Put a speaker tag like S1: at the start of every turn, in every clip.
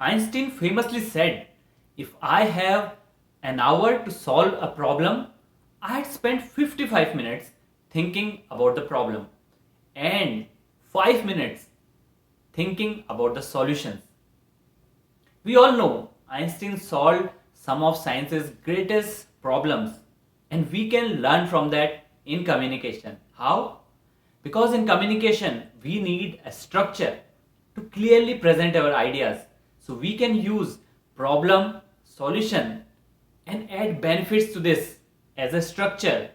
S1: Einstein famously said, if I have an hour to solve a problem, I'd spend 55 minutes thinking about the problem and 5 minutes thinking about the solutions. We all know Einstein solved some of science's greatest problems, and we can learn from that in communication. How? Because in communication, we need a structure to clearly present our ideas. So we can use problem, solution, and add benefits to this as a structure.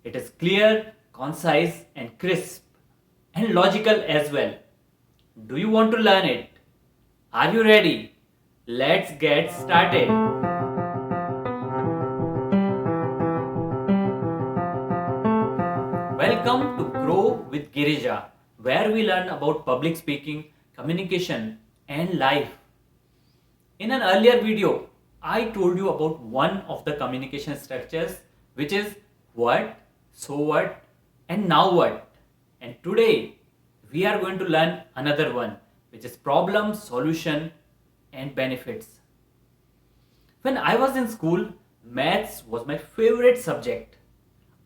S1: It is clear, concise, and crisp, and logical as well. Do you want to learn it? Are you ready? Let's get started. Welcome to Grow with Girija, where we learn about public speaking, communication, and life. In an earlier video, I told you about one of the communication structures, which is what, so what, and now what. And today, we are going to learn another one, which is problem, solution, and benefits. When I was in school, maths was my favorite subject.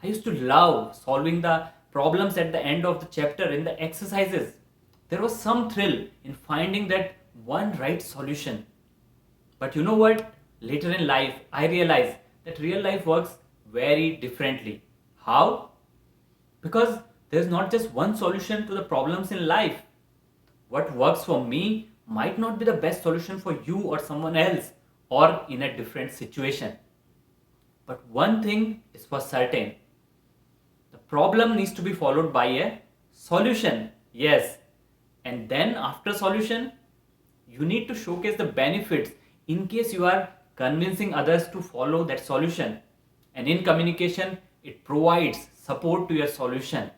S1: I used to love solving the problems at the end of the chapter in the exercises. There was some thrill in finding that one right solution. But you know what? Later in life, I realized that real life works very differently. How? Because there's not just one solution to the problems in life. What works for me might not be the best solution for you or someone else or in a different situation. But one thing is for certain, the problem needs to be followed by a solution. Yes. And then after solution, you need to showcase the benefits in case you are convincing others to follow that solution. And in communication, it provides support to your solution.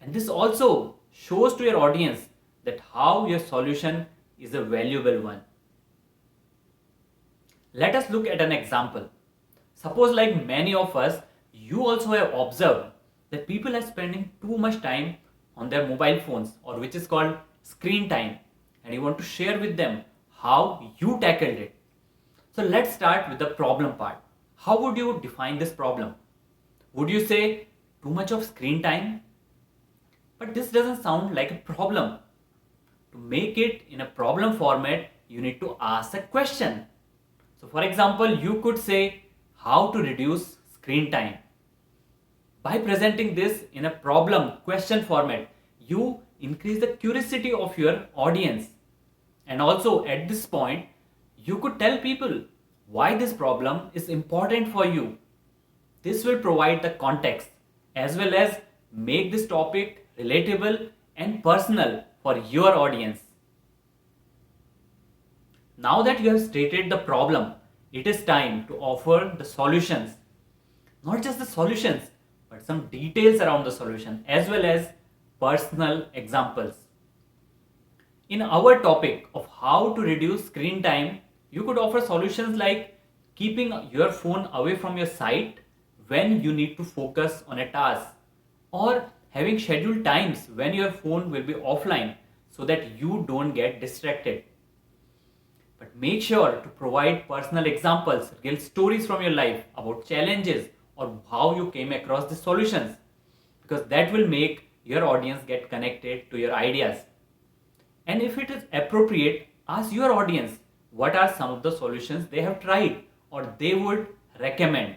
S1: And this also shows to your audience that how your solution is a valuable one. Let us look at an example. Suppose, like many of us, you also have observed that people are spending too much time on their mobile phones, or which is called screen time, and you want to share with them how you tackled it. So let's start with the problem part. How would you define this problem? Would you say too much of screen time? But this doesn't sound like a problem. To make it in a problem format, you need to ask a question. So for example, you could say how to reduce screen time. By presenting this in a problem question format, you increase the curiosity of your audience. And also at this point, you could tell people why this problem is important for you. This will provide the context as well as make this topic relatable and personal for your audience. Now that you have stated the problem, it is time to offer the solutions. Not just the solutions, but some details around the solution as well as personal examples. In our topic of how to reduce screen time, you could offer solutions like keeping your phone away from your sight when you need to focus on a task, or having scheduled times when your phone will be offline so that you don't get distracted. But make sure to provide personal examples, real stories from your life about challenges or how you came across the solutions, because that will make your audience get connected to your ideas. And if it is appropriate, ask your audience what are some of the solutions they have tried or they would recommend,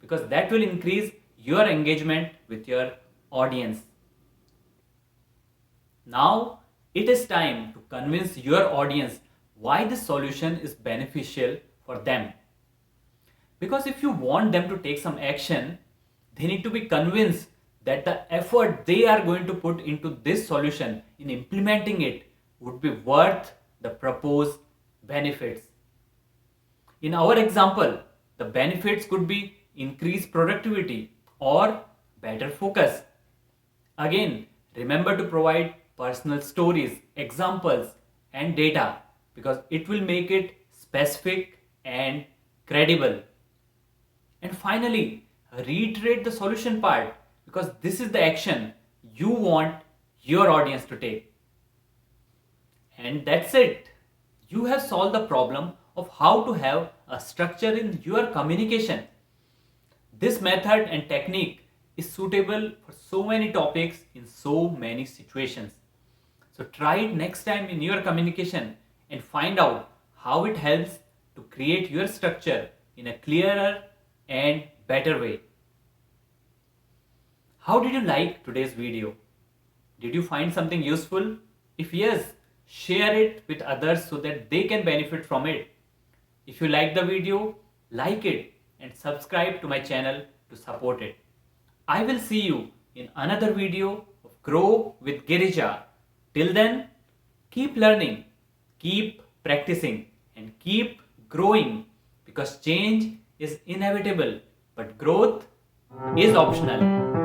S1: because that will increase your engagement with your audience. Now it is time to convince your audience why this solution is beneficial for them. Because if you want them to take some action, they need to be convinced that the effort they are going to put into this solution in implementing it would be worth the proposed benefits. In our example, the benefits could be increased productivity or better focus. Again, remember to provide personal stories, examples, and data, because it will make it specific and credible. And finally, reiterate the solution part, because this is the action you want your audience to take. And that's it. you have solved the problem of how to have a structure in your communication. This method and technique is suitable for so many topics in so many situations. So try it next time in your communication and find out how it helps to create your structure in a clearer and better way. How did you like today's video? Did you find something useful? If yes, share it with others so that they can benefit from it. If you like the video, like it and subscribe to my channel to support it. I will see you in another video of Grow with Girija. Till then, keep learning, keep practicing and keep growing because change is inevitable but growth is optional.